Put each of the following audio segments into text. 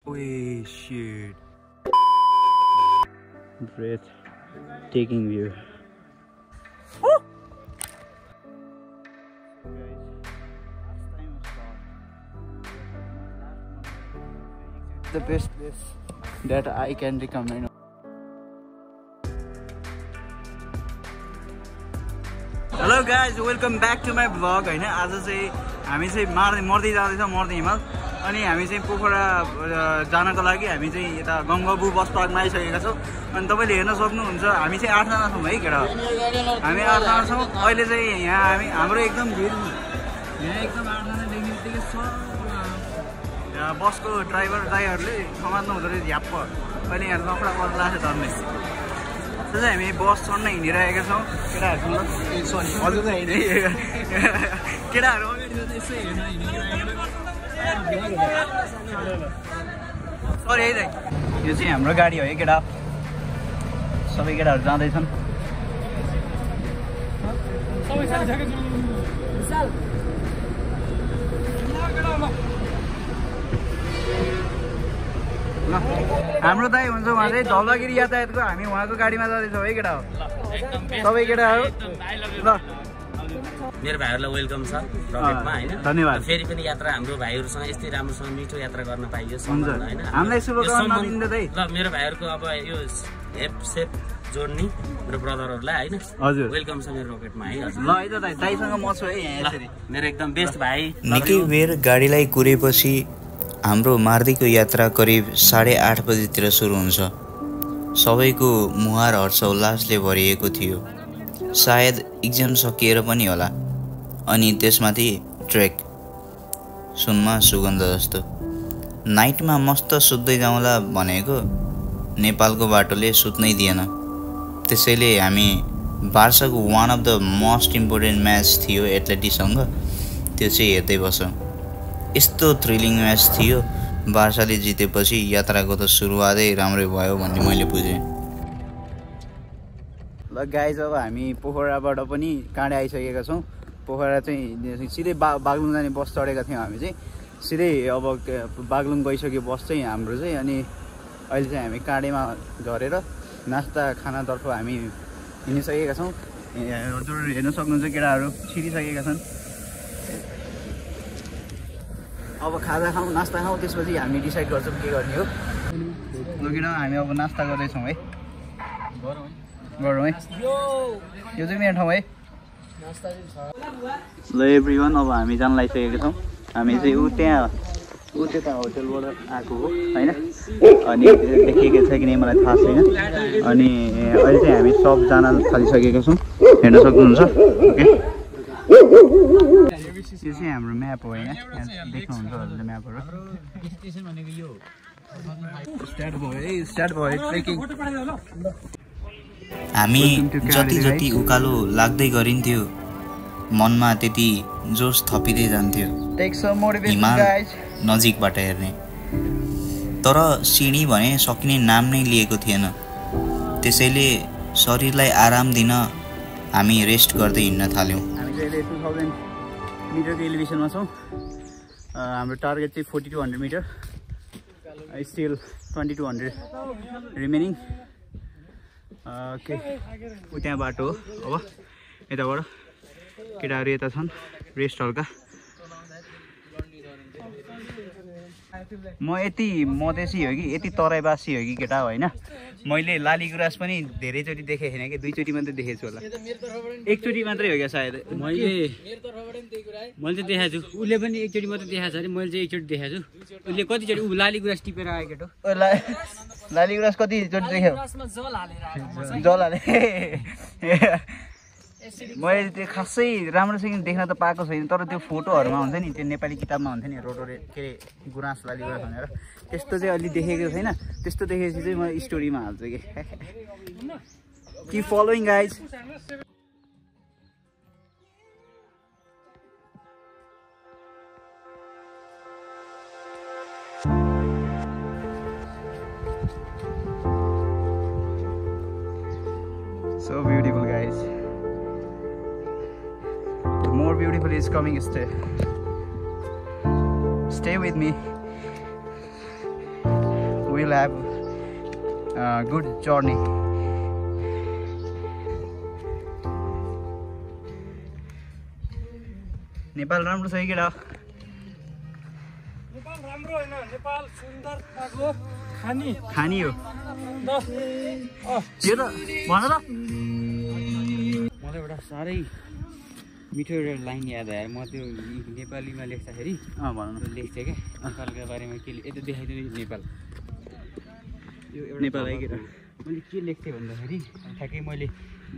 Holy shit. Breathtaking view. Woo! The best place that I can recommend. Hello guys, welcome back to my vlog. हैन आज चाहिँ हामी चाहिँ मर्दै जाँदैछ मर्दै हिमाल अनि हामी चाहिँ पोखरा जानको लागि हामी चाहिँ यता गंगाबु बस पार्कमा आइसकेका छौं अनि तपाईले हेर्न सक्नुहुन्छ हामी चाहिँ 8 जना छौं है केटा हामी 8 जना छौं अहिले चाहिँ यहाँ हाम्रो एकदम भिड यहाँ एकदम 8 जना देख्ने बित्तिकै यहाँ बसको ड्राइभर दाइहरुले समात्नु हुँदै झ्याप्प अहिले यहाँ लफडा पर्ला छ धर्ने त्यसै हामी बस चढ्न हिँडिरहेका छौं केटाहरुसँग सरी हजुर चाहिँ हिँड्दै केटाहरु अगाडि यसै हेर्न हिँडिरहेका सरी है दाइ यो चाहिँ हाम्रो गाडी हो है केटा सबै केटाहरु जाँदै छन् सबै साथी छ के विशाल हाम्रो दाइ हुन्छ उहाँ चाहिँ धौलागिरी यातायातको हामी उहाँको गाडीमा जाँदैछौँ है केटा हो सबै केटाहरू ल मेरो भाइहरुलाई वेलकम छ रकेटमा हैन धन्यवाद फेरि पनि यात्रा हाम्रो भाइहरुसँग यस्तै राम्रोसँग मिठो यात्रा गर्न पाइयोस् हैन हामीलाई शुभकामना दिनु दाइ ल मेरो भाइहरुको अब यो हेप सेप जोड्नी मेरो ब्रदरहरुलाई हैन हजुर वेलकम छ मेरो रकेटमा है हजुर ल है त दाइ दाइसँग म छु है यहाँ यसरी मेरो एकदम बेस्ट भाइ निकै बेर गाडीलाई कुरेपछि हाम्रो मार्दीको यात्रा करिब 8:30 बजेतिर सुरु हुन्छ सबैको मुहार हर्षोल्लासले भरिएको थियो सायद एक्जाम सकिएर पनि होला अनि त्यसमाथि ट्रेक सुनमा सुगन्ध जस्तो नाइटमा मस्त सुत्दै जाउँला भनेको नेपालको बाटोले सुत्नै दिएन त्यसैले हामी बार्साको one of the most important match थियो एथलेटिकसँग त्यो चाहिँ हेर्दै बस्यौं यस्तो थ्रिलिङ म्याच थियो बार्साले जितेपछि यात्राको त सुरुवातै राम्रै भयो भन्ने मैले बुझेँ ल गाइज अब हामी पोखराबाट पनि काँडे आइसकेका छौं पोखरा चाहिँ सिधै बागलुङ जाने बस चढेका थियौं हामी चाहिँ सिधै अब बागलुङ गइसक्यो बस चाहिँ हाम्रो चाहिँ अनि अहिले चाहिँ हामी काँडेमा झरेर नास्ता खानातर्फ हामी हिँडिसकेका छौं हजुर हेर्न सक्नुहुन्छ केटाहरू छिरिसकेका छन् अब खाजा खाउँ नास्ता खाउँ त्यसपछि हामी डिसाइड गर्छौँ के गर्ने हो लगेर हामी अब नास्ता गर्दैछौँ है गरौँ है यो चाहिँ मेरो ठाउँ है ल एभ्रिवान अब हामी जान लागिसकेका छौँ हामी चाहिँ त्यता होटलबाट आएको हो होइन अनि देखेको छ कि नै मलाई थाहा छैन अनि अहिले चाहिँ हामी सब जान थालिसकेका छौँ हेर्न सक्नुहुन्छ ओके यो चाहिँ हाम्रो म्याप हो यहाँ देख्नुहुन्छ हजुरले म्यापहरू स्टार्ट भयो ट्रेकिङ हामी जति जति उकालो लाग्दै गरिन्थ्यो मनमा त्यति जोस थपिँदै जान्थ्यो हिमाल नजिकबाट हेर्ने तर सिँढी भने सकिने नाम नै लिएको थिएन त्यसैले शरीरलाई आराम दिन हामी रेस्ट गर्दै हिँड्न थाल्यौँ हामी चाहिँ 2000 मिटरको एलिभेसनमा छौँ हाम्रो टार्गेट चाहिँ 4200 मिटर स्टिल 2200 रिमेनिङ ओके त्यहाँ बाटो हो अब यताबाट केटाहरू यता छन् रेस्ट हल्का म यति मधेसी हो कि यति तराईवासी हो कि केटा होइन मैले लालीगुराँस पनि धेरैचोटि देखेको थिएन कि दुईचोटि मात्रै देखेको छु होला एकचोटि मात्रै हो क्या सायद मैले चाहिँ देखाएको छु उसले पनि एकचोटि मात्रै देखाएको छ अरे मैले चाहिँ एकचोटि देखाएको छु उसले कतिचोटि लालीगुराँस टिपेर आयो केटो लालीगुराँस कतिचोटि देख्यो जल हाले मैले त्यो खासै राम्रोसँग देख्न त पाएको छैन तर त्यो फोटोहरूमा हुन्छ नि त्यो नेपाली किताबमा हुन्छ नि रोटोरे के अरे गुराँस लालीगुराँस भनेर त्यस्तो चाहिँ अलि देखेको छैन त्यस्तो देखेपछि चाहिँ म स्टोरीमा हाल्छु कि keep following guys So beautiful guys. The more beautiful is coming. Stay with me. we'll have good journey. Nepal राम्रो छ केटा? नेपाल राम्रो हैन, नेपाल सुन्दरताको खानी हो। यो त भन त। मलाई एउटा साह्रै मिठो एउटा लाइन याद आयो। म त्यो नेपालीमा लेख्दाखेरि भन न। लेख्थेँ क्या नेपालको बारेमा के यता देखाइदिनु नेपाल। यो नेपाल है केटा? मैले के लेख्थेँ भन्दाखेरि ठ्याक्कै मैले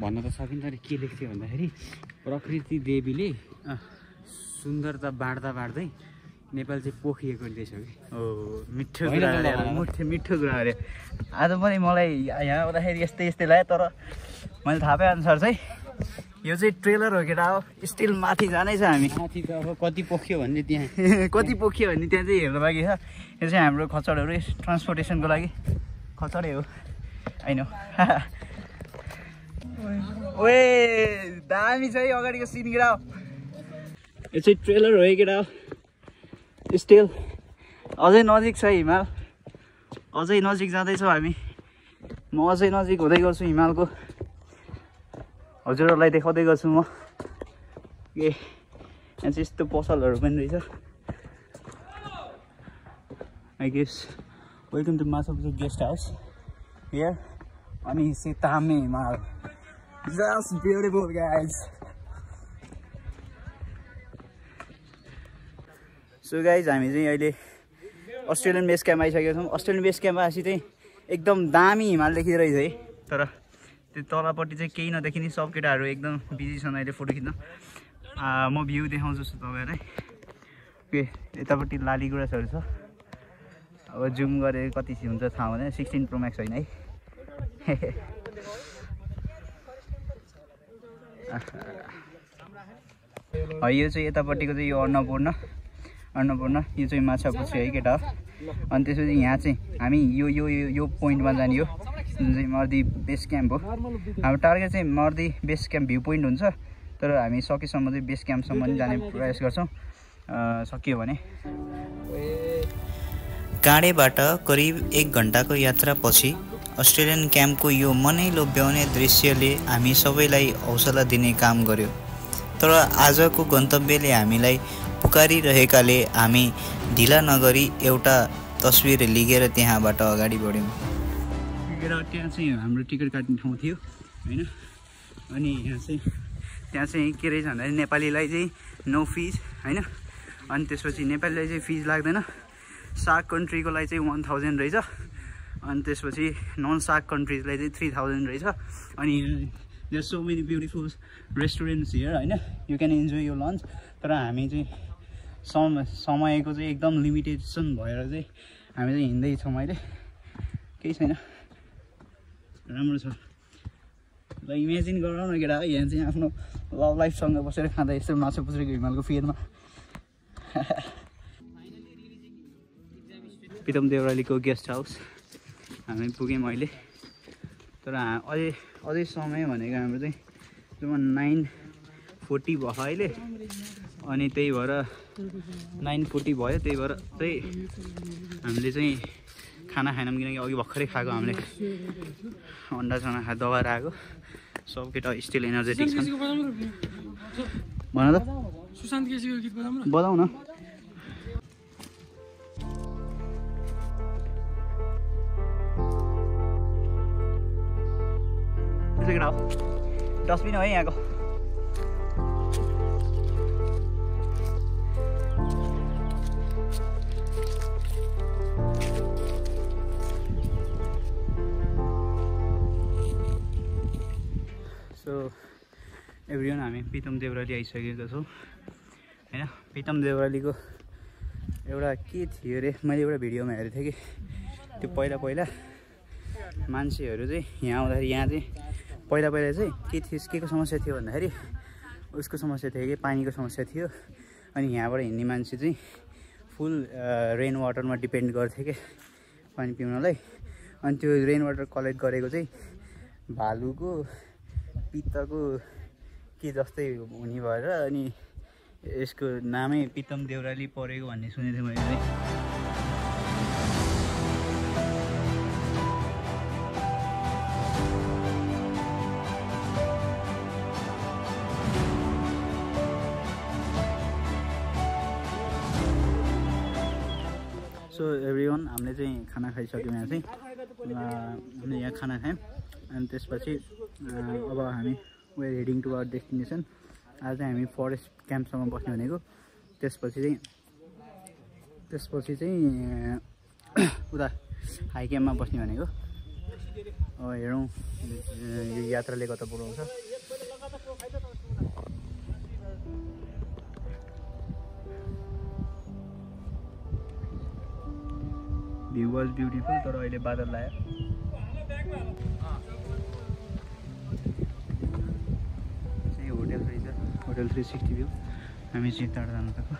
भन्न त सकिन्छ तर के लेख्थेँ भन्दाखेरि प्रकृति देवीले सुन्दरता बाँड्दै नेपाल चाहिँ पोखिएको देश हो कि। मिठो कुरा अरे, मिठो कुरा अरे। आज पनि मलाई यहाँ आउँदाखेरि यस्तै लाग्यो, तर मैले थाहा पाए अनुसार चाहिँ यो चाहिँ ट्रेलर हो केटा हो। स्टिल माथि जानै छ हामी। माथि त अब कति पोख्यो भन्ने त्यहाँ कति पोखियो भन्ने त्यहाँ चाहिँ हेर्नु बाँकी छ। यो चाहिँ हाम्रो खच्चडहरू ट्रान्सपोर्टेसनको लागि खच्चडै हो होइन। ओए दामी छ है अगाडिको सिन केटा हो। यो चाहिँ ट्रेलर हो है केटा हो। स्टिल अझै नजिक छ हिमाल, अझै नजिक जाँदैछौँ हामी। म अझै नजिक हुँदै गर्छु हिमालको, हजुरहरूलाई देखाउँदै गर्छु म। ए यहाँ चाहिँ यस्तो पसलहरू पनि रहेछ। I guess welcome to Machhapuchhre guest house here. अनि सेतामे हिमाल, just beautiful guys. So guys हामी चाहिँ अहिले अस्ट्रेलियन बेस क्याम्प आइसकेका छौँ। अस्ट्रेलियन बेस क्याम्प आएपछि चाहिँ एकदम दामी हिमाल देखिरहेछ है, तर त्यो तलपट्टि चाहिँ केही नदेखिने। सब केटाहरू एकदम बिजी छन् अहिले फोटो खिच्न। म भ्यू देखाउँछु तपाईँहरूलाई। ओके यतापट्टि लाली गुराँसहरू छ। अब जुम गरेर कति हुन्छ थाहा हुँदैन। 16 Pro Max होइन है। यो चाहिँ यतापट्टिको चाहिँ यो अन्नपूर्ण यो चाहिँ माछापुछ्रे है केटा हो। अनि त्यसपछि यहाँ चाहिँ हामी यो पोइन्टमा जाने हो जुन चाहिँ मर्दी बेस क्याम्प हो। हाम्रो टार्गेट चाहिँ मर्दी बेस क्याम्प भ्यू पोइन्ट हुन्छ, तर हामी सकेसम्म चाहिँ बेस क्याम्पसम्म पनि जाने प्रयास गर्छौँ सकियो भने। काँडेबाट करिब 1 घन्टाको यात्रापछि अस्ट्रेलियन क्याम्पको यो मनै लोभ्याउने दृश्यले हामी सबैलाई हौसला दिने काम गर्यो। तर आजको गन्तव्यले हामीलाई पुकारिरहेकाले हामी ढिला नगरी एउटा तस्बिर लिएर त्यहाँबाट अगाडि बढ्यौँ। त्यहाँ चाहिँ हाम्रो टिकट काट्ने ठाउँ थियो होइन। अनि त्यहाँ चाहिँ के रहेछ भन्दाखेरि नेपालीलाई चाहिँ नो फिज होइन। अनि त्यसपछि नेपालीलाई चाहिँ फिज लाग्दैन। सार्क कन्ट्रीको लागि चाहिँ 1000 रहेछ। अनि त्यसपछि नन सार्क कन्ट्रिजलाई चाहिँ 3000 रहेछ। अनि there so many beautiful restaurants here होइन, यु क्यान इन्जोय यो लन्च। तर हामी चाहिँ समयको चाहिँ एकदम लिमिटेसन भएर चाहिँ हामी चाहिँ हिँड्दैछौँ अहिले, केही छैन, राम्रो छ। ल इमेजिन गरौँ न केटा, यहाँ चाहिँ आफ्नो लभ लाइफसँग बसेर खाँदा यस्तो माछापुछ्रेको हिमालको फेदमा। प्रितम देउरालीको गेस्ट हाउस हामी पुग्यौँ अहिले। तर अझै समय भनेको हाम्रो चाहिँ जम्मा 9:40 भयो अहिले। अनि त्यही भएर 9:40 भयो, त्यही भएर चाहिँ हामीले चाहिँ खाना खाएनौँ किनकि अघि भर्खरै खाएको हामीले अन्डा चना दबाएर आएको। सब केटा स्टिल एनर्जेटिक छ। भन त सुशान्त केसीको गीत बजाऊ न। डस्टबिन हो है यहाँको। सो एभ्रिवान हामी प्रितम देउराली आइसकेका छौँ होइन। प्रितम देउरालीको एउटा के थियो अरे, मैले एउटा भिडियोमा हेरेको थिएँ कि त्यो पहिला मान्छेहरू चाहिँ यहाँ आउँदाखेरि यहाँ चाहिँ पहिला चाहिँ के को समस्या थियो भन्दाखेरि उसको समस्या थियो कि पानीको समस्या थियो। अनि यहाँबाट हिँड्ने मान्छे चाहिँ फुल रेन वाटरमा डिपेन्ड गर्थ्यो कि पानी पिउनलाई। अनि त्यो रेन वाटर कलेक्ट गरेको चाहिँ भालुको पित्तको के जस्तै हुने भएर अनि यसको नामै प्रितम देउराली परेको भन्ने सुनेको थिएँ मैले चाहिँ। सो एभ्रिवान हामीले चाहिँ खाना खाइसक्यौँ यहाँ चाहिँ हामीले यहाँ खाना खायौँ अनि त्यसपछि अब हामी we heading to our destination आज चाहिँ हामी फरेस्ट क्याम्पसम्म बस्ने भनेको त्यसपछि चाहिँ उता हाई क्याम्पमा बस्ने भनेको अब हेरौँ यो यात्राले कता पुऱ्याउँछ भ्यू वाज ब्युटिफुल तर अहिले बादल लाग्यो चाहिँ होटेल रहेछ होटेल 360 भ्यू हामी चाहिँ टाढा जानु सक्छौँ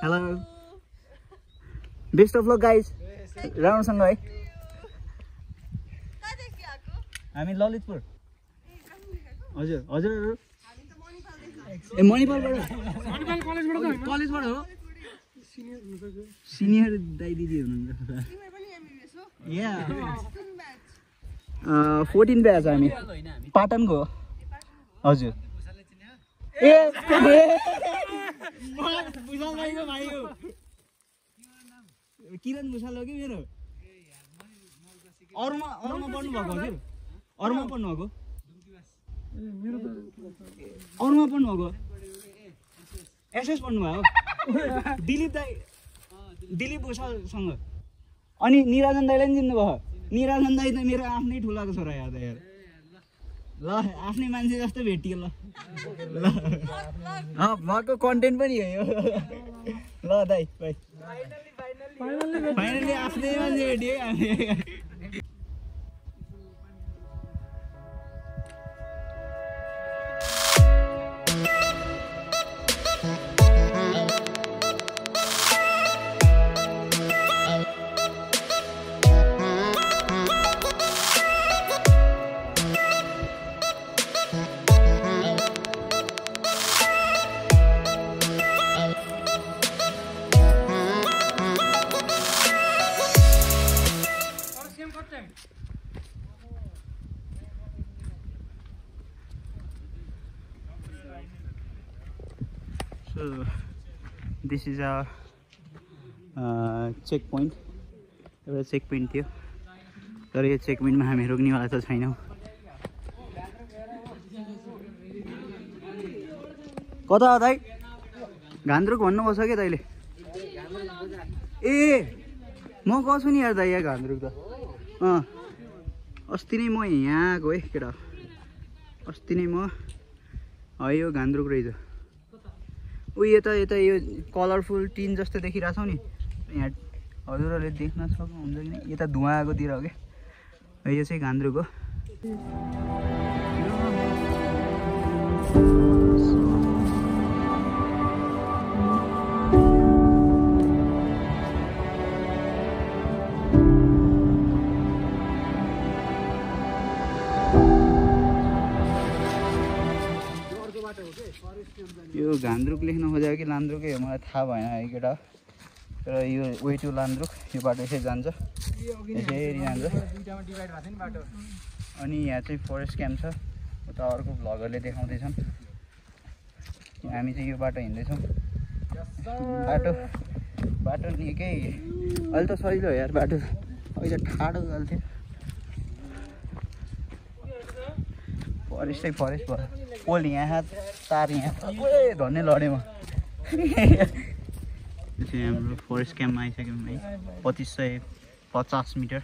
hello best of lock guys राम्रोसँग है हामी ललितपुर हजुर हजुरहरू ए मणिपालबाट कलेजबाट हो सिनियर दाइ दिदी हुनुहुन्छ या 14 ब्याच हामी पाटनको हो हजुर ए किरण भुषाल हो कि मेरो अरूमा पढ्नु भएको हजुर अरूमा पढ्नु भएको अरूमा पढ्नु भएको एसएस पढ्नु भयो दिलीप भुषालसँग अनि निराजन दाइलाई पनि चिन्नुभयो निराजन दाइ त मेरो आफ्नै ठुलाको छोरा याद यार ल आफ्नै मान्छे जस्तो भेटियो ल भएको कन्टेन्ट पनि हो यो ल दाइ बाइ फाइनली आफ्नै मान्छे भेटियो हामी So this is our checkpoint. एउटा चेकपोइन्ट थियो तर यो चेकपोइन्टमा हामी रोक्नेवाला त छैनौँ कता हो दाइ घान्द्रुक भन्नुभएको छ क्या तैँले ए म गएको नि यार दाइ यहाँ घान्द्रुक त अस्ति नै म यहाँ आएको है केटा अस्ति नै म है यो घान्द्रुक रहेछ ऊ यता यो कलरफुल टिन जस्तो देखिरहेको छौ नि यहाँ हजुरहरूले देख्न सक्नुहुन्छ कि यता धुवा आएकोतिर हो क्या यो चाहिँ घान्द्रुक हो यो घान्द्रुक लेख्न खोजेको कि लान्द्रुकै हो मलाई थाहा भएन है केटा तर यो वे टु लान्द्रुक यो बाटो यसरी जान्छ यसरी जान्छ अनि यहाँ चाहिँ फरेस्ट क्याम्प छ उता अर्को भ्लगरले देखाउँदैछन् हामी चाहिँ यो बाटो हिँड्दैछौँ बाटो निकै अहिले त सजिलो हो यार बाटो अहिले ठाडो गल्थ्यो फरेस्ट भयो पोल यहाँ तार यहाँ धन्ने लडेँ म चाहिँ हाम्रो फरेस्ट क्याम्पमा आइसक्यौँ है 2550 metre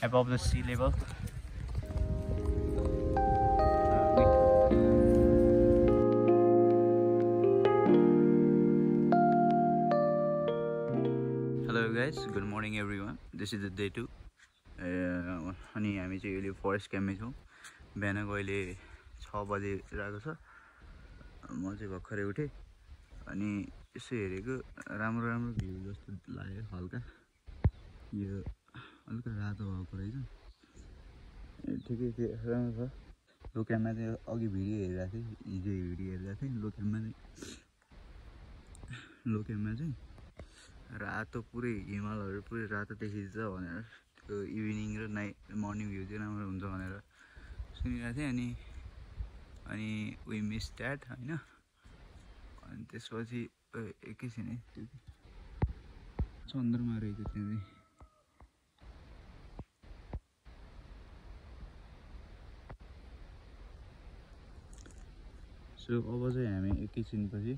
above the sea level hello guys good morning everyone this is the day 2 अनि हामी चाहिँ अहिले फरेस्ट क्याम्पमै छौँ बिहानको अहिले 6 बजे रहेको छ म चाहिँ भर्खरै उठेँ अनि यसो हेरेको राम्रो भ्यू जस्तो लाग्यो हल्का यो हल्का रातो भएको रहेछ ठिकै थियो राम्रो छ लोक्याममा चाहिँ अघि भिडियो हेरिरहेको थिएँ हिजो भिडियो हेरिरहेको थिएँ लोक्याममा चाहिँ रातो पुरै हिमालहरू पुरै रातो देखिन्छ भनेर त्यो इभिनिङ र मर्निङ भ्यू चाहिँ राम्रो हुन्छ भनेर सुनिरहेको थिएँ अनि वी मिस द्याट होइन। अनि त्यसपछि एकैछिन है त्यो चन्द्रमा रहेछ त्यहाँ चाहिँ। सो अब चाहिँ हामी एकैछिनपछि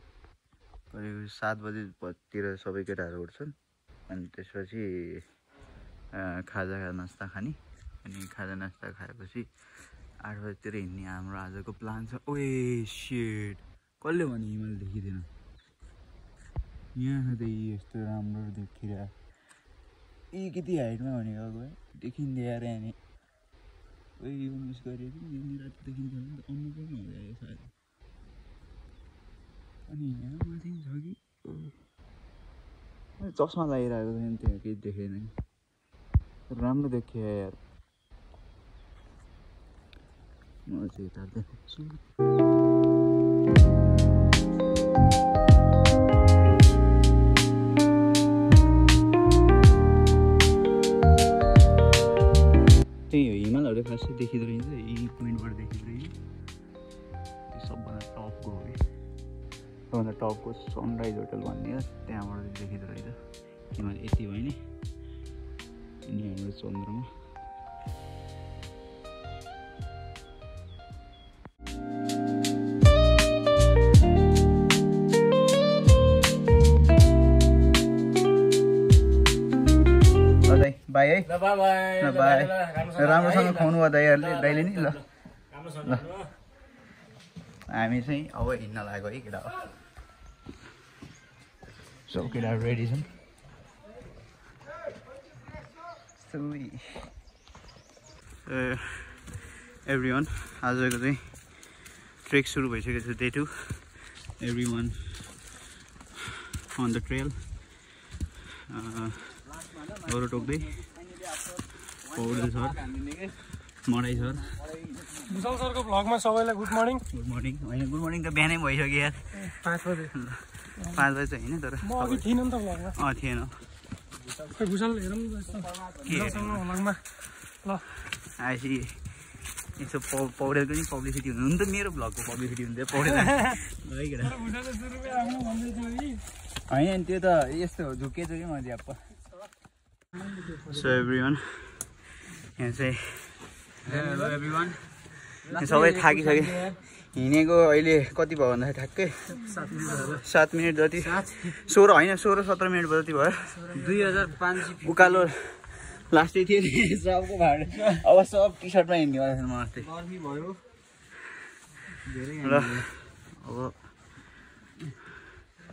करिब 7 बजेतिर सबै केटाहरू उठ्छन् अनि त्यसपछि खाजा नास्ता खाने अनि खाजा नास्ता खाएपछि 8 बजेतिर हिँड्ने हाम्रो आजको प्लान छ। ओए शिट कसले भने हिमाल देखिँदैन यहाँ त यस्तो राम्रो देखिरहेको यी कति हाइटमा भनेको गयो देखिँदै आएर यहाँ यो मिस गरेँ कि राति देखिन्छ भने त अन्नु पनि हुँदैन सायद। अनि यहाँ माथि छ कि चस्मा लगाइरहेको छ नि त्यहाँ केही देखेन कि राम्रो देखियो यार। म चाहिँ यता देख्छु त्यही हो हिमालहरू खासै देखिँदो रहेछ यी पोइन्टबाट देखिँदो रहेछ। त्यो सबभन्दा टपको हो कि सबभन्दा टपको सनराइज होटल भन्ने त्यहाँबाट देखिँदो रहेछ हिमाल यति भयो नि। अनि हाम्रो चन्द्रमा बाई है बाई राम्रोसँग खुवाउनु भयो दाइले नि ल हामी चाहिँ अब हिँड्न लागेको है केटा हो। सब केटाहरू रेडी छन्। एभ्रिवान आजको चाहिँ ट्रेक सुरु भइसकेको छ day 2 everyone on the trail अरू टोक्दै पौडेल सर मराई सर भुषाल सरको भ्लगमा सबैलाई गुड मर्निङ। गुड मर्निङ होइन गुड मर्निङ त बिहानै भइसक्यो यार 5 बजे 5 बजे चाहिँ होइन तर म अघि थिइनँ नि त भ्लगमा थिएन भुषाल हेरौँ भ्लगमा ल आएपछि यसो पौडेलको नि पब्लिसिटी हुनु त मेरो भ्लगको पब्लिसिटी हुन्छ पौडेल है केटा होइन त्यो त यस्तो हो झुकेछ कि म झ्याप्प। सो एभ्रिवान यहाँ चाहिँ हेलो एभ्रिवान सबै थाकिसक्यो हिँडेको अहिले कति भयो भन्दाखेरि ठ्याक्कै 7 मिनट जति 16 होइन 16-17 मिनट जति भयो 2500 उकालो लास्टै थियो सबको भाडा अब सब टी सर्टमा हिँड्ने वाला छ म अस्ति र अब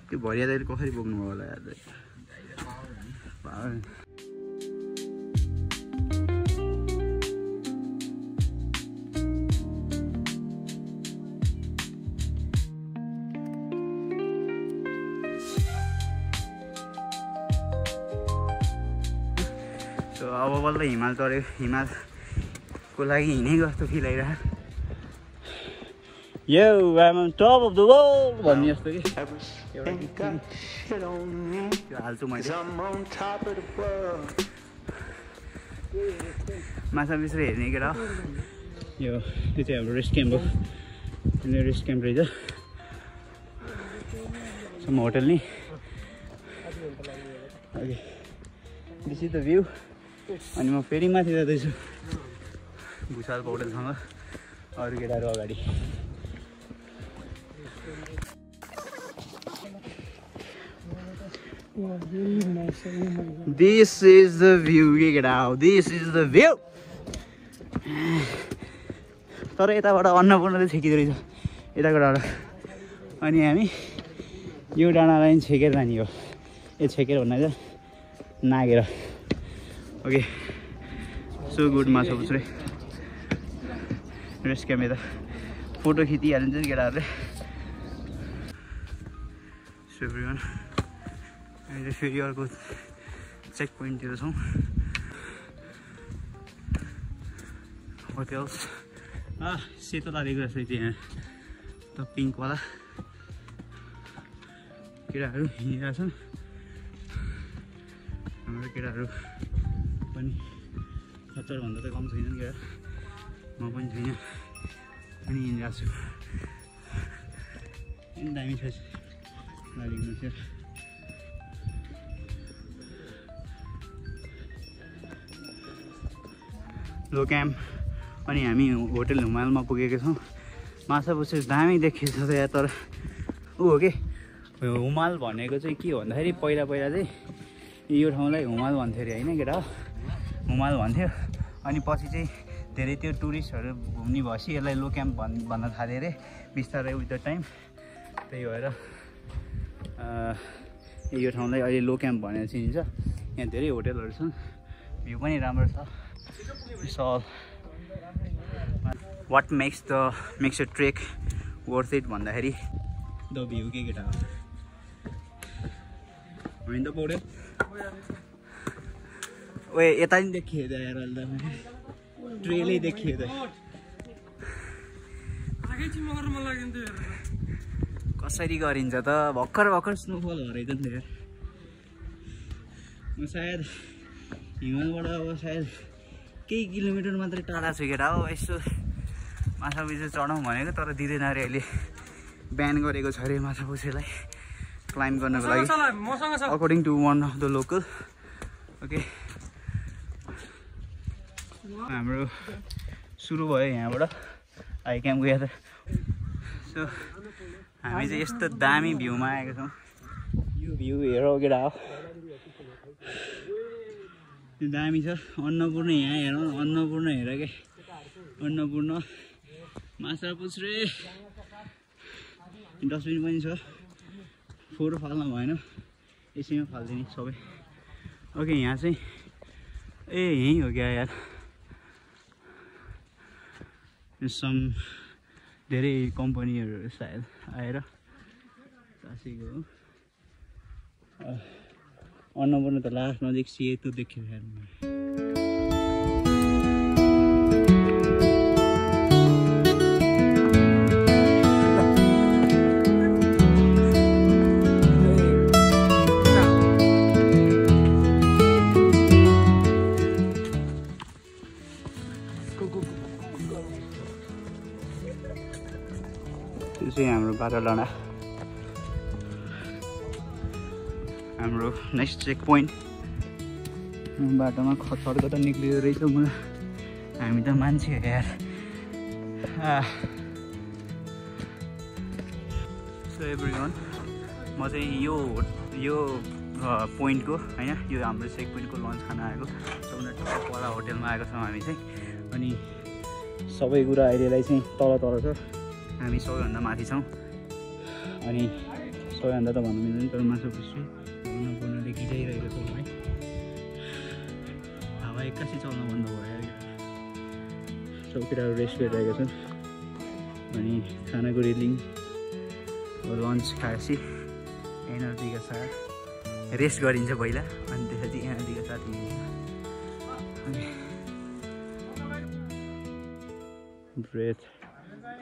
त्यो भरिया दाइले कसरी बोक्नु भयो होला यार अब बल्ल हिमाल चढ्यो हिमालको लागि हिँडेको जस्तो फिल आइरहेको यो I'm on top of the world भन्ने जस्तो कि त्यो हाल्छु मैले माछा मिश्र हेर्ने केटा हो यो चाहिँ हाम्रो रेस्ट क्याम्प हो रेस्ट क्याम्प रहेछ सम्म होटल नि okay this is the view. अनि म फेरि माथि जाँदैछु भुषाल पौडेलसँग अरू केटाहरू अगाडि। दिस इज द भ्यू के केटा हो दिस इज द भ्यू। तर यताबाट अन्नपूर्ण चाहिँ छेकिँदो रहेछ यताबाट अनि हामी यो डाँडालाई छेकेर जाने हो यो छेकेर भन्दा चाहिँ नागेर ओके सो गुड माछा पुछ्रे रेस्ट क्याम्प यता फोटो खिचिहालिन्छ नि केटाहरूले। सो एभ्रिवान अहिले फेरि अर्को चेक पोइन्टतिर छौँ होटेल्स सेतो लागेको रहेछ त्यहाँ त पिङ्कवाला केटाहरू हिँडिरहेको छन् हाम्रो केटाहरू पनि 70 भन्दा त कम छैनन् केटा, म पनि छैन, अनि हिँडिरहेको छु। दामी छ गाडीमा चाहिँ लो क्याम्प। अनि हामी होटल हिमालमा पुगेको छौँ। माछा पुच्छर दामी देखिन्छ त यहाँ, तर ऊ हो कि हुमाल भनेको चाहिँ के भन्दाखेरि पहिला चाहिँ यो ठाउँलाई हुमाल भन्थ्यो अरे होइन केटा, हुमाल भन्थ्यो। अनि पछि चाहिँ धेरै त्यो टुरिस्टहरू घुम्ने भएपछि यसलाई लो क्याम्प भन्न थाल्यो अरे बिस्तारै विथ द टाइम। त्यही भएर यो ठाउँलाई अहिले लो क्याम्प भनेर चिनिन्छ। यहाँ धेरै होटलहरू छन्, भ्यू पनि राम्रो छ। So what makes a trek worth it भन्दाखेरि द भ्यू के केटा हो होइन त पौड्यो। ओए यता नि देखियो त यार, अहिले त ट्रेलै देखियो त। कसरी गरिन्छ त, भर्खर स्नोफल हो रहेछ नि त यार। म सायद हिमालबाट अब सायद केही किलोमिटर मात्रै टाढा छु केटा हो। यसो माछा पुच्छर चढाउँ भनेको, तर दिँदैन अरे, अहिले ब्यान गरेको छ अरे माछा पुच्छरलाई क्लाइम्ब गर्नको लागि, according to one of the local. Okay, हाम्रो सुरु भयो यहाँबाट हाई क्याम्पको यात्रा। सो हामी चाहिँ यस्तो दामी भ्यूमा आएको छौँ। यो भ्यू हेर केटा हो, दामी छ। अन्नपूर्ण यहाँ हेरौँ, अन्नपूर्ण हेर के, अन्नपूर्ण माछा पुच्छरे डस्टबिन पनि छ। फोहोर फाल्न भएन, यसैमा फालिदिने सबै। ओके, यहाँ चाहिँ यहीँ हो क्या यार, सम धेरै कम्पनीहरू सायद आएर टाँसेको हो। अन्नपूर्ण त लास्ट नजिक सेतो देखियो यार। त्यो चाहिँ हाम्रो 12 डाँडा, हाम्रो नेक्स्ट चेक पोइन्ट। बाटोमा खचड्को त निक्लिँदो रहेछ मलाई, हामी त मान्छे हो यार। सो एभ्रिवान, म चाहिँ यो पोइन्टको होइन, यो हाम्रो चेक पोइन्टको लन्च खान आएको। सबभन्दा टपवाला होटेलमा आएको छौँ हामी चाहिँ। अनि सबै कुरा अहिलेलाई चाहिँ तल छ, हामी सबैभन्दा माथि छौँ। अनि सबैभन्दा त भन्नु मिल्दैन, तर माछा पुच्छर अन्नपूर्णले गिजाइरहेको छ है। हावा एक्कासी चल्न बन्द भयो। सब केटाहरू रेस्ट गरिरहेको छन्। अनि खानाको रिलिङ लन्च खाएपछि एनर्जीका साथ रेस्ट गरिन्छ पहिला, अनि त्यसपछि एनर्जीका साथ हिँडिन्छ। Breath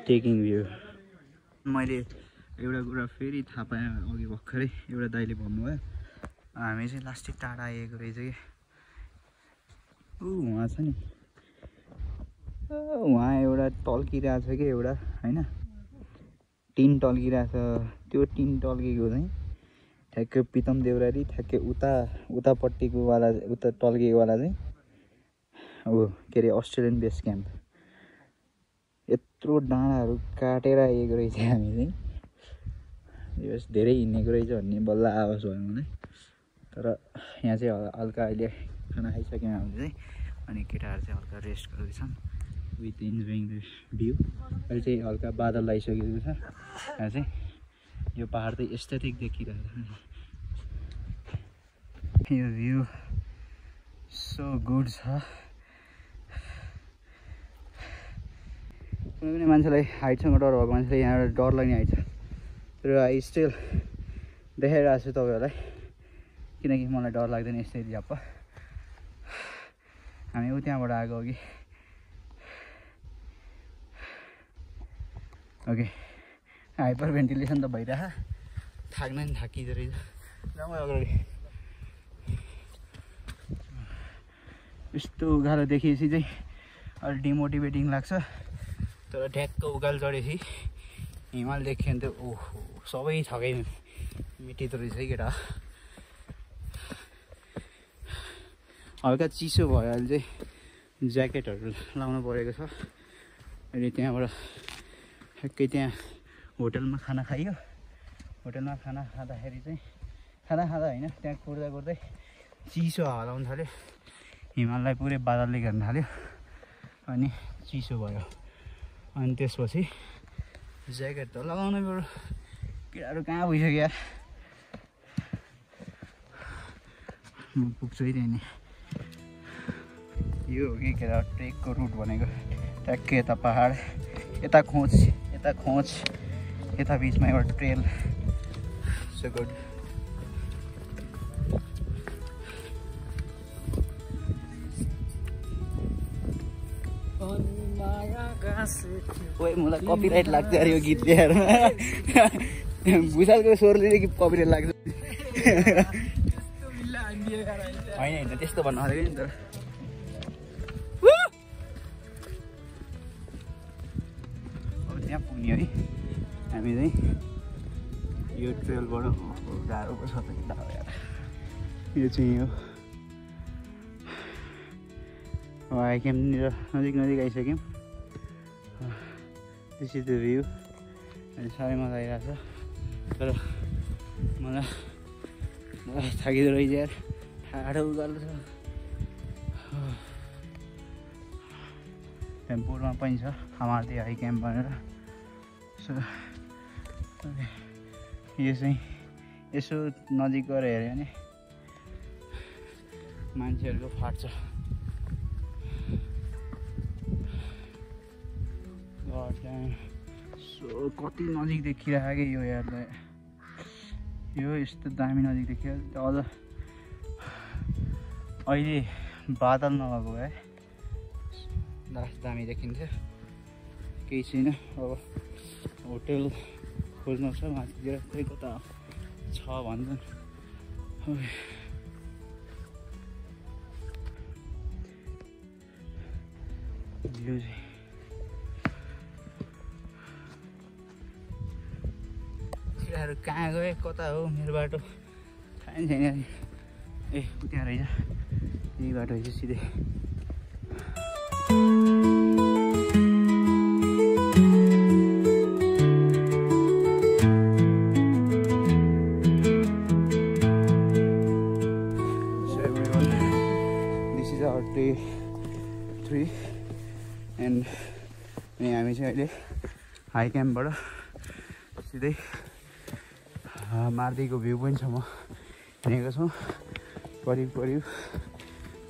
taking view. मैले एउटा कुरा फेरि थाहा पाएँ अघि भर्खरै, एउटा दाइले भन्नुभयो हामी चाहिँ लास्टिक टाढा आएको रहेछ कि। उहाँ छ नि, उहाँ एउटा टल्किरहेको छ कि एउटा होइन, टिन टल्किरहेको छ। त्यो टिन टल्केको चाहिँ ठ्याक्कै प्रितम देउराली ठ्याक्कै उतापट्टिको वाला, उता टल्केको वाला चाहिँ हो के अरे अस्ट्रेलियन बेस क्याम्प। यत्रो डाँडाहरू काटेर आएको रहेछ हामी चाहिँ। यो धेरै हिँडेको रहेछ भन्ने बल्ल आवाज भयो मलाई। तर यहाँ चाहिँ हल्का अहिले खाना खाइसक्यौँ हामीले चाहिँ, अनि केटाहरू चाहिँ हल्का रेस्ट गरेको छन् विथ इन्जोइङ द भ्यू। अहिले चाहिँ हल्का बादल लगाइसकेको छ। यहाँ चाहिँ यो पहाड चाहिँ एस्थेटिक देखिरहेको छ। यो भ्यू सो गुड छ। कुनै पनि मान्छेलाई हाइटसँग डर भएको मान्छेलाई यहाँबाट डर लाग्ने हाइट छ। तर आई स्टिल देखाइरहेको छु तपाईँहरूलाई, किनकि मलाई डर लाग्दैन यस्तै झ्याप्प। हामी त्यहाँबाट आएको हो कि। ओके, हाइपर भेन्टिलेसन त भइरहेको, थाक्न नि थाकिँदो रहेछ। जाउँ अगाडि। यस्तो उकालो देखेपछि चाहिँ अलिक डिमोटिभेटिङ लाग्छ। तर ठ्याक्क उकालो चढेपछि हिमाल देख्यो भने त ओहो सबै थकै मिटिँदो रहेछ है केटा। हल्का चिसो भयो अहिले चाहिँ ज्याकेटहरू लाउनु परेको छ। अहिले त्यहाँबाट ठ्याक्कै त्यहाँ होटलमा खाना खाइयो। होटलमा खाना खाँदाखेरि चाहिँ खाँदा होइन त्यहाँ कुर्दै चिसो हावा आउनु थाल्यो। हिमाललाई पुरै बादलले घेर्न थाल्यो अनि चिसो भयो। अनि त्यसपछि ज्याकेट त लगाउनै पर्यो। केटाहरू कहाँ भइसक्यो यार। म पुग्छु है त्यहाँ नि। यो हो कि केटा ट्रेकको रुट भनेको। ट्याक्कै यता पहाड यता खोज यता बिचमा एउटा ट्रेल। So good. ओए मलाई कपिराइट लाग्छ यार यो गीत यार। भुषालको स्वरले कि कपिराइट लाग्छ होइन त्यस्तो भन्नु खोजेको नि। तर अब त्यहाँ पुग्ने है हामी चाहिँ। यो ट्रेलबाट गाह्रो पो छ त यार। यो चाहिँ हो हाइक्याम्पनिर नजिक आइसक्यौँ। This is the view. अनि साह्रै मजा आइरहेको छ। तर मलाई थाकिँदो रहेछ यार। ठाडो उकालो छ। टेम्पोरमा पनि छ हामार्दी हाई क्याम्प भनेर। सो यो चाहिँ यसो नजिक गएर हेऱ्यो भने मान्छेहरूको फाट्छ। सो कति नजिक देखिरहेको कि यो यार। यो यस्तो दामी नजिक देखिरहेको। अझ अहिले बादल नभएको भए दामी देखिन्थ्यो। केही छैन। अब होटल खोज्नु छ माथितिर। खोइ कता छ भन्छन्। यो चाहिँ केटाहरू कहाँ गए कता हो मेरो बाटो थाहा छैन। ए त्यहाँ रहेछ यही बाटो रहेछ सिधै। This is our day 3 and अनि हामी चाहिँ अहिले हाई क्याम्पबाट सिधै मार्दीको भ्यू पोइन्टसम्म हिँडेको छौँ। करिब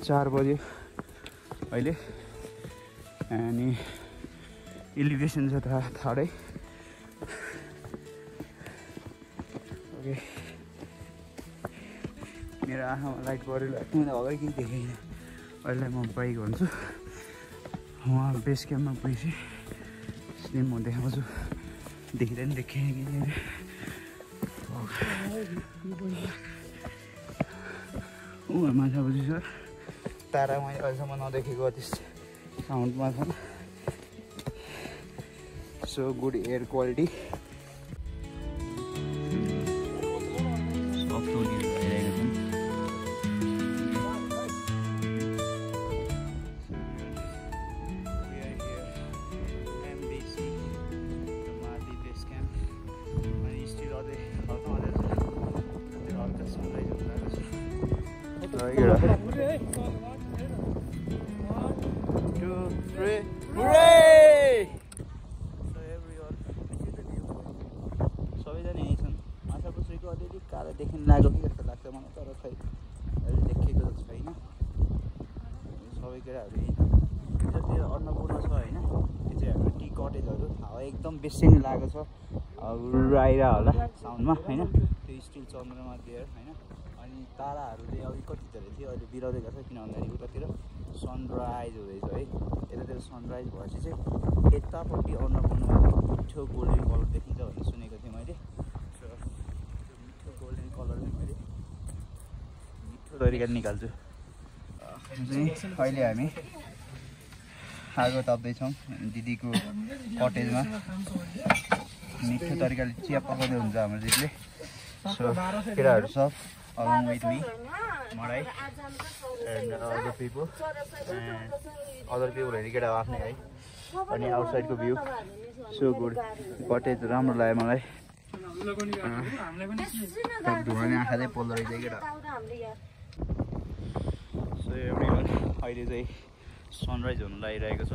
4 बज्यो अहिले। अनि एलिभेसन छ थाहै। ओके मेरो आँखामा लाइट परेर मैले अगाडि केही देखेन। अहिले म बाइक भन्छु उहाँ बेस क्याम्पमा पुगेपछि सिधै म देखाउँछु। देखिँदा नि देखेँ कि माछा बुझी छ। तारा मैले अहिलेसम्म नदेखेको अति साउन्डमा छ। So good air quality. सबैजना यहीँ छन्। माछा पुछ्रीको अलिअलि कालो देखिन लाग्यो कि जस्तो लाग्छ मलाई। तर खै अहिले देखेको त छैन। सबै केटाहरू यहीँ छन्। यतातिर अन्नपूर्ण छ होइन। त्यो चाहिँ हाम्रो टी कटेजहरू। हावा एकदम बेसी नै लागेको छ। आइरह होला साउन्डमा होइन। त्यो स्टिल चन्द्रमा देयर होइन। अनि ताराहरू चाहिँ अघि कति धेरै थियो अहिले बिराउँदै गएको छ। किन भन्दाखेरि उतातिर सनराइज हुँदैछ है। यतातिर सनराइज भएपछि चाहिँ यतापट्टि अन्नपूर्णमा मिठो गोल्डन कलर देखिन्छ भन्ने सुनेको थिएँ मैले। मिठो गोल्डन कलर चाहिँ मैले मिठो तरिकाले निकाल्छु। अहिले हामी आगो ताप्दैछौँ दिदीको कटेजमा मिठो तरिकाले चिया पकाउँदै हुन्छ हाम्रो दिदीले सो केटाहरू सब along with me मलाई and other people हेरी केटा आफ्नै है अनि आउटसाइडको भ्यू सो गुड कटेज राम्रो लाग्यो मलाई धुवाले आँखा चाहिँ पोल्दो रहेछ केटा सो एभ्रिवान अहिले चाहिँ सनराइज हुन लागिरहेको छ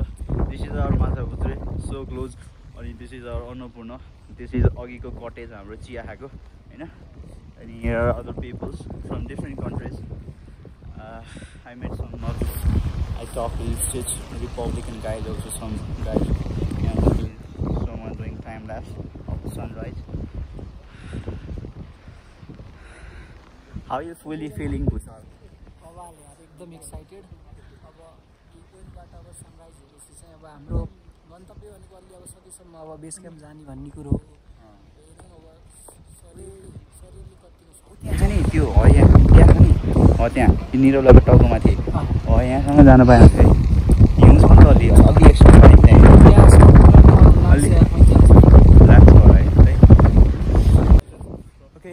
this is our Machhapuchhre so close अनि this is our Annapurna this is अघिको कटेज हाम्रो चिया खाएको होइन अनि here are other peoples from different countries I met some not I talked to this Republican guys also some guys and someone doing time lapse of the sunrise how are you fully feeling Bhutan एकदम excited अब यो पोइन्टबाट अब sunrise हेरेपछि चाहिँ अब हाम्रो गन्तव्य भनेको अलि अब सकेसम्म अब बेस क्याम्प जाने भन्ने कुरो हो शरीरले कतिको त्यहाँ नि त्यो यहाँ छ नि त्यहाँ निरौलाको टाउकोमाथि यहाँसम्म जान पाएन है हिउँ छ नि त अलि एक्स्ट्रा पनि अलि लाग्छ होला है ओके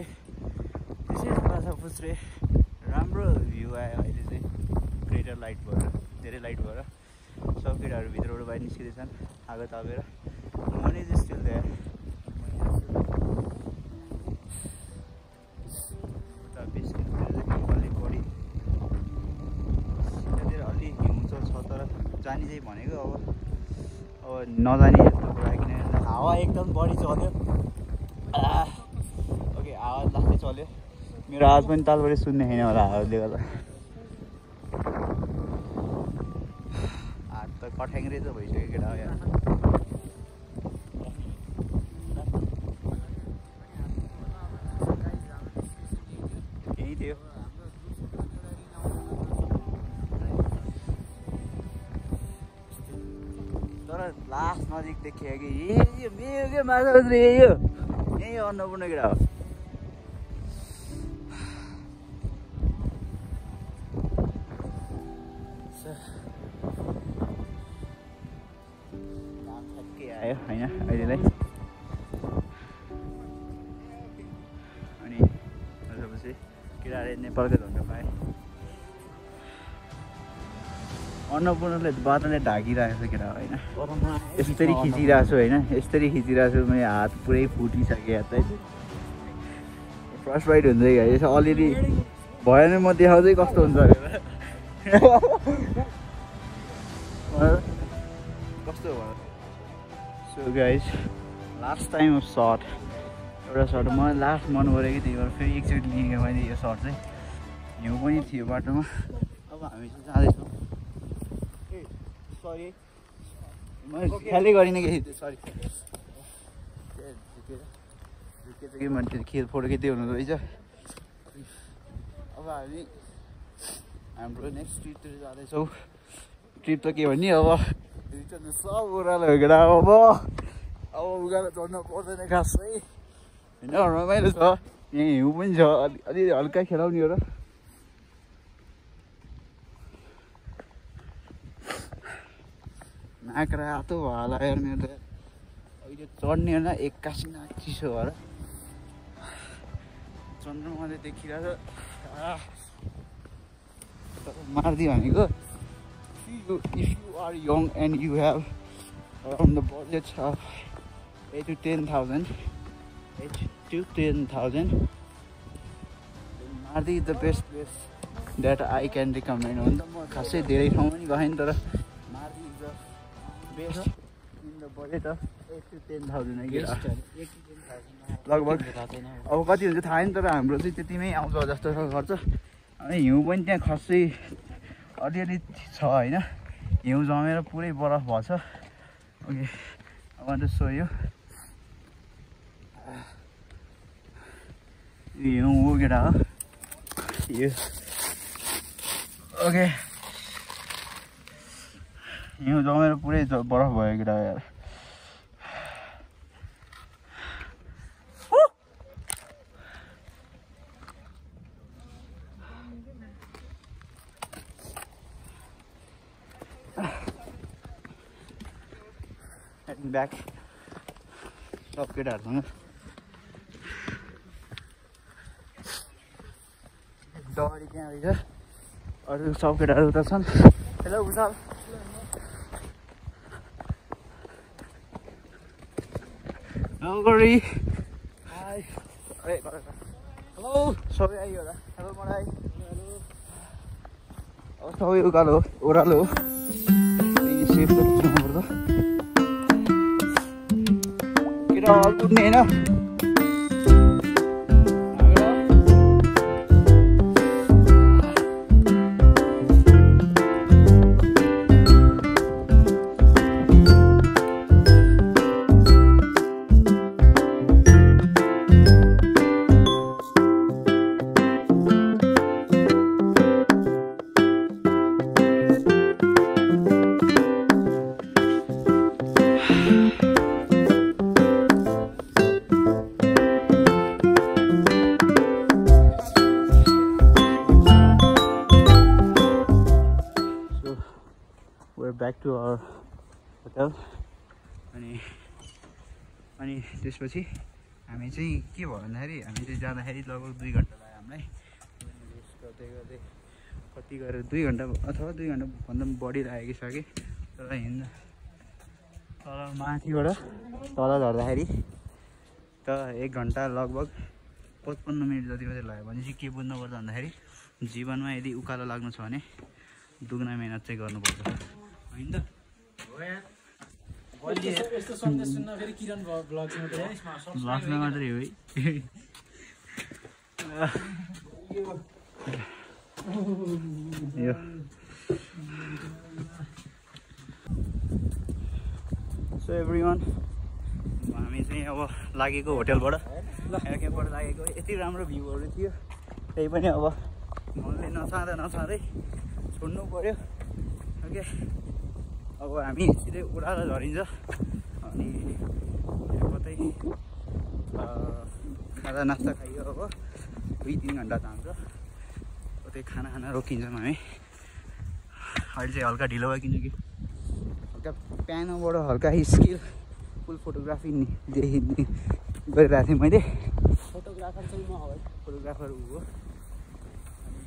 त्यसै माछापुच्छ्रे राम्रो भ्यू आयो अहिले चाहिँ ग्रेटर लाइट भएर धेरै लाइट भएर सब केटाहरू भित्रबाट बाहिर निस्किँदैछन् आगो तापेर मनी चाहिँ स्टिल देयर अलिक बढी सिधातिर अलि हिउँचो छ तर जाने चाहिँ भनेको अब नजाने यस्तो कुरा किनभने हावा एकदम बढी चल्यो ओके आवाज लाग्दै चल्यो मेरो आवाज पनि तालबाट सुन्ने छैन होला हावाले गर्दा हात त कठ्याङ्ग्रे त भइसक्यो केटा हो यहाँ यही थियो तर लास्ट नजिक देखियो कि यो मेरो के माछापुच्छ्रे यही हो यही अन्नपूर्ण केटा हो आयो होइन अहिलेलाई अनि त्यसपछि केटाले नेपालको झन्डा पाएँ अन्नपूर्णले बाटोले ढाकिरहेको छ केटा होइन यसरी खिचिरहेको छु होइन यसरी खिचिरहेको छु मेरो हात पुरै फुटिसक्यो हात है फर्स्ट बाइट हुन्छ यसो अलिअलि भयो भने म देखाउँदै कस्तो हुन्छ कस्तो भयो so guys last time shirt एउटा सर्ट मलाई लास्ट मन पऱ्यो कि त्यही भएर फेरि एकचोटि लिएँ मैले यो सर्ट चाहिँ हिउँ पनि थियो बाटोमा अब हामी चाहिँ जाँदैछौँ ए सरी मैले ख्यालै गरिनँ कि सरी झुकेछ कि मैले त्यो खेल फोटो खिच्दै हुनु रहेछ अब हामी हाम्रो नेक्स्ट ट्रिपतिर जाँदैछौँ ट्रिप त के भन्ने अब रिटर्न सब उकालो केटा अब उकालो चढ्न पर्दैन खासै होइन रमाइलो छ यहाँ हिउँ पनि छ अलि हल्का खेलाउने हो र नाक रातो होला यार मेरो त अहिले चढ्ने होइन एक्कासी नाक चिसो भएर चन्द्रमाले देखिरहेको छ मार्दी भनेको if you are young and you have around the budget of 8 to 10,000 then Mardi is the best place that I can recommend. खासै धेरै ठाउँ पनि गएन तर Mardi is the best in the budget of 8 to 10,000 लगभग अब कति हुन्छ थाहा छैन तर हाम्रो चाहिँ त्यतिमै आउँछ जस्तो छ खर्च अनि हिउँ पनि त्यहाँ खासै अलिअलि छ होइन हिउँ जमेर पुरै बरफ भएछ ओके अब अन्त सोयो हिउँ हो केटा हो यो ओके हिउँ जमेर पुरै बरफ भयो केटा यार ब्याक सब केटाहरूसँग डरी त्यहाँ रहेछ अरू सब केटाहरू उता छन् हेलो भुषाल गरी हेलो सबै आइयो होला हेलो मलाई अब सबै उकालो ओह्रालो हो सेफ त खिच्नुपर्छ केटा कुद्ने होइन ब्याक टु आवर होटल अनि त्यसपछि हामी चाहिँ के भयो भन्दाखेरि हामी चाहिँ जाँदाखेरि लगभग 2 घन्टा लाग्यो हामीलाई रेस्ट गर्दै गर्दै कति गरेर 2 घन्टा अथवा 2 घन्टाभन्दा पनि बढी लागिसक्यो तर हिँड्दा तल माथिबाट तल झर्दाखेरि त 1 घन्टा लगभग 55 मिनट जति मात्रै लाग्यो भने चाहिँ के बुझ्नुपर्छ भन्दाखेरि जीवनमा यदि उकालो लाग्नु छ भने दुगुना मेहनत चाहिँ गर्नुपर्छ होइन त यस्तो सन्देश सुन्न फेरि किरण ब्लग्समा मात्रै हो है सो एभ्रिवान हामी चाहिँ अब लागेको होटलबाट एयरक्याम्पबाट लागेको यति राम्रो भ्यूहरू थियो त्यही पनि अब मनले नचाहँदै छोड्नु पर्यो ओके अब हामी सिधै उडालो झरिन्छ अनि कतै खाजा नास्ता खाइयो अब 2-3 घन्टा जान्छ कतै खाना रोकिन्छौँ हामी अहिले चाहिँ हल्का ढिलो भयो किनकि हल्का प्यानोबाट हल्का स्किल फुल फोटोग्राफी गरिरहेको थिएँ मैले फोटोग्राफर चाहिँ म हो फोटोग्राफर हो अनि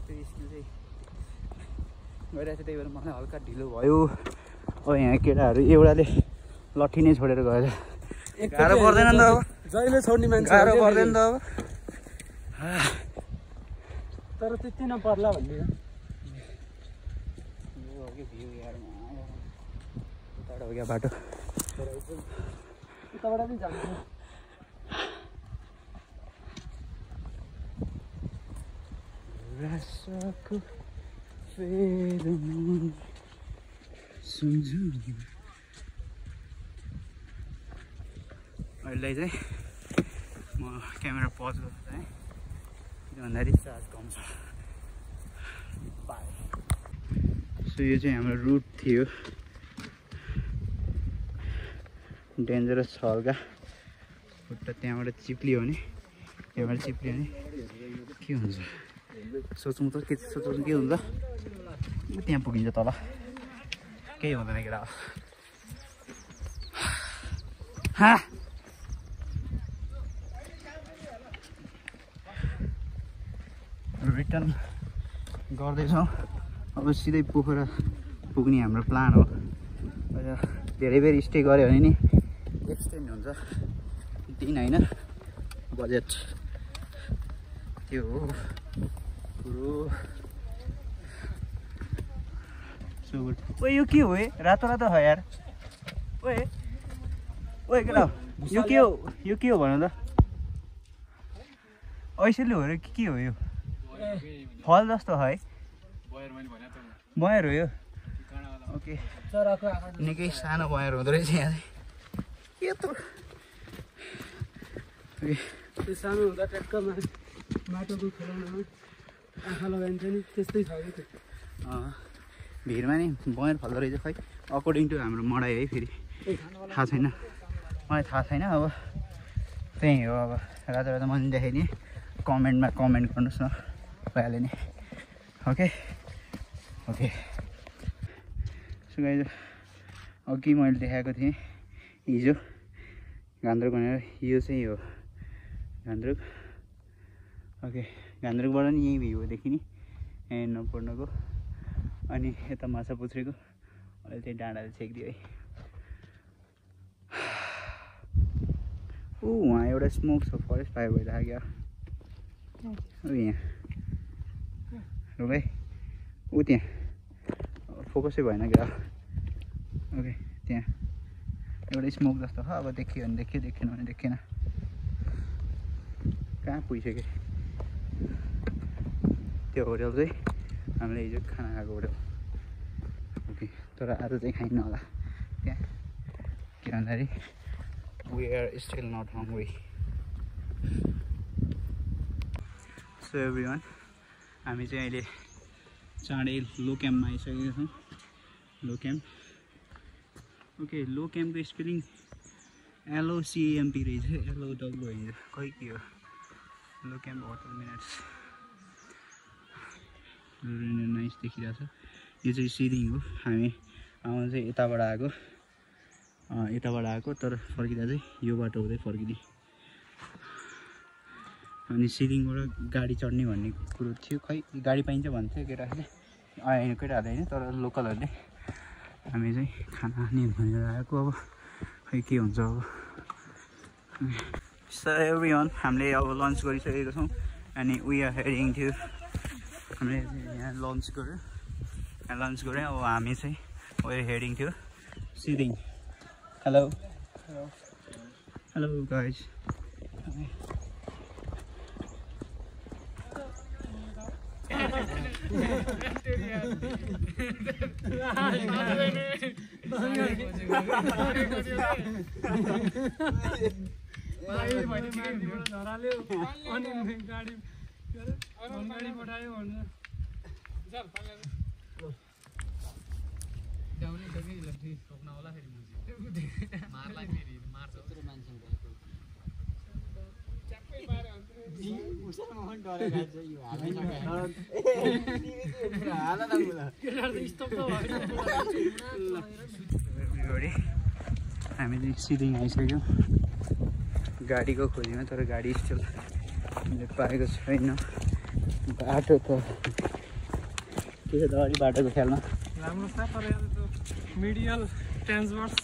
त्यो स्किल चाहिँ गइरहेको थियो त्यही भएर मलाई हल्का ढिलो भयो अब यहाँ केटाहरू एउटाले लट्ठी नै छोडेर गएर गाह्रो पर्दैन नि त अब जहिले छोड्ने मान्छे गाह्रो पर्दैन नि त अब तर त्यति नपर्ला भन्ने हो कि भ्यू यार उताबाट हो क्या बाटो उताबाट पनि जान्छ रासको फेदमा सुन्छु अहिले चाहिँ म क्यामेरा पज गर्छु है किन भन्दाखेरि चार्ज कम छ सो यो चाहिँ हाम्रो रुट थियो डेन्जरस छ हल्का खुट्टा त्यहाँबाट चिप्लियो भने त्यहाँबाट चिप्लियो भने के हुन्छ सोच्नु त के सोच्नु के हुन्छ त्यहाँ पुगिन्छ तल केही हुँदैन केटा हा रिटर्न गर्दैछौँ अब सिधै पोखरा पुग्ने हाम्रो प्लान हो धेरै बेर स्टे गऱ्यो भने नि एक्सटेन्ड हुन्छ दिन होइन बजेट त्यो हो कुरो ओ यो के हो रातो रातो हो यार ओए केटा यो के हो भन त ऐसेले हो र के हो यो फल जस्तो है बयर हो यो ओके निकै सानो बयर हुँदो रहेछ यहाँ के त त्यो सानो हुँदा ट्याक्क माटोको खेलाउनमा आँखा लगाइन्छ नि त्यस्तै छ कि त्यो भिरमा नि बयर फल्दो रहेछ खै अकर्डिङ टु हाम्रो मडाइ है फेरि थाहा छैन मलाई थाहा छैन अब त्यही हो अब रातो रातो मन देखाइदिएँ कमेन्टमा कमेन्ट गर्नुहोस् न भइहाल्यो नि ओके सो गाइज अघि मैले देखाएको थिएँ हिजो घान्द्रुक भनेर यो चाहिँ हो घान्द्रुक। ओके घान्द्रुकबाट नि यही भ्यू देखिने यहाँ नपर्नको। अनि यता माछा पुछ्रेको अहिले चाहिँ डाँडाले छेकिदियो है। वहाँ एउटा स्मोक छ फरेस्ट फायर भइरहेको क्या यहाँ हो भाइ ऊ त्यहाँ फोकसै भएन क्या। ओके त्यहाँ एउटा स्मोक जस्तो छ अब देखियो भने देखियो देखेन भने देखेन कहाँ पुगिसक्यो। त्यो होटल चाहिँ हामीले हिजो खाना खाएको होटल। ओके तर आज चाहिँ खाइन्न होला त्यहाँ के भन्दाखेरि we are still not hungry. So everyone हामी चाहिँ अहिले चाँडै लो क्याम्पमा आइसकेका छौँ। लो क्याम्प ओके लो क्याम्पको स्पेलिङ LOCAMP रहेछ LOW होइन खै के हो। लो क्याम्प होटल मिनट्स नाइस देखिरहेको छ। यो चाहिँ सिरिङ हो। हामी आउनु चाहिँ यताबाट आएको तर फर्किँदा चाहिँ यो बाटो हुँदै फर्किने। अनि सिरिङबाट गाडी चढ्ने भन्ने कुरो थियो खै गाडी पाइन्छ भन्थ्यो केटाहरूले केटाहरूले होइन तर लोकलहरूले। हामी चाहिँ खाना खाने भनेर आएको अब खै के हुन्छ अब। सो एभ्रिवान हामीले अब लन्च गरिसकेको छौँ अनि वी आर हेडिङ टु हामीले यहाँ लन्च गऱ्यो अब हामी चाहिँ we are heading to Siring. Hello guys. हामी चाहिँ सिरिङ आइसक्यौँ गाडीको खोजीमा तर गाडी स्टिल पाएको छैन। बाटो त के छ अगाडि बाटोको ख्यालमा राम्रो छ तर मिडियल ट्रान्सभर्स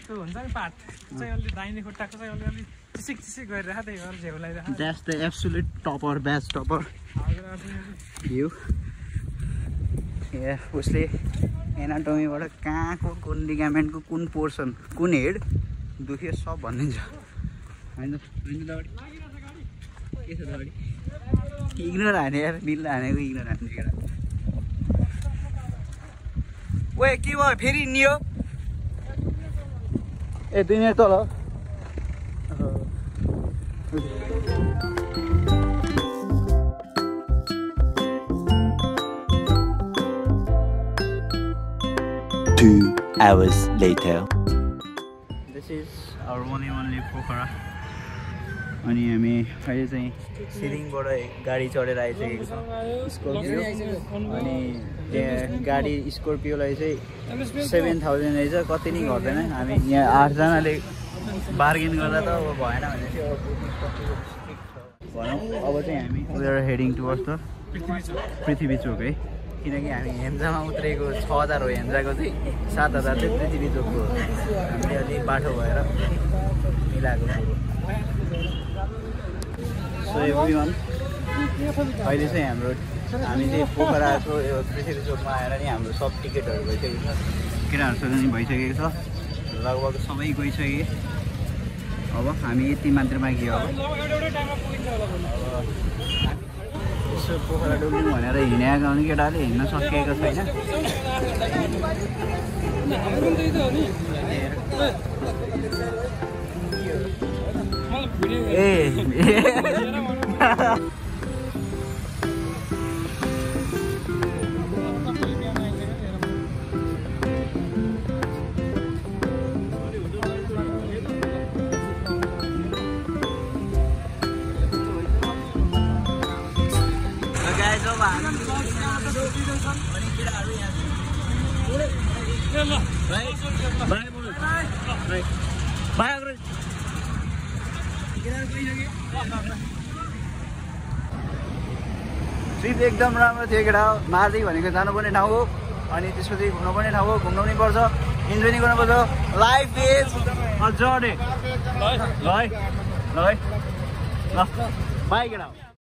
त्यो भन्छ नि पार्ट चाहिँ अलि दाहिने खुट्टाको चाहिँ अलिअलि चिसिक गरिरहेको त्यही भएर झेउलाइरहेको। That's the absolute topper best topper view. उसले एनाटोमीबाट कहाँको कुन लिगामेन्टको कुन पोर्सन कुन हेड दुख्यो सब भनिदिन्छ होइन दाडी के छ दाडी इग्नोर हाने यार बिल्ला हानेको इग्नोर हाने केटा। ओए के भयो फेरि नियो ए 2 मिनट तल 2 hours later. This is our one and only Pokhara. अनि हामी अहिले चाहिँ सिरिङबाट गाडी चढेर आइसकेको छौँ स्कर्पियो। अनि त्यहाँ गाडी स्कर्पियोलाई चाहिँ 7,000 रहेछ कति नै घट्दैन। हामी यहाँ 8 जनाले बार्गेन गर्दा त अब भएन भने चाहिँ भनौँ अब चाहिँ हामी उयो हेडिङ टुवर्ड्स द पृथ्वी चोक है। किनकि हामी हेन्जामा उत्रेको 6,000 हो हेन्जाको चाहिँ 7,000 चाहिँ पृथ्वी चोकको हामीले अलिक बाटो भएर मिलाएको। सो एभ्रिवान अहिले चाहिँ हामी चाहिँ पोखराको यो पृथ्वी चोकमा आएर नि हाम्रो सब टिकटहरू भइसकेको छ केटाहरूसँग नि भइसकेको छ लगभग सबै गइसके। अब हामी यति मात्रामा गयो अब यसो पोखरा डुल्नु भनेर हिँडेको भने केटाले हिँड्न सकिएको छैन। ट्रिप एकदम राम्रो थियो केटा। मार्दी भनेको जानुपर्ने ठाउँ हो अनि त्यसपछि घुम्नुपर्ने ठाउँ हो, घुम्नु पनि पर्छ, इन्जोय पनि गर्नुपर्छ। Life is a journey. ल है ल है ल बाई केटा।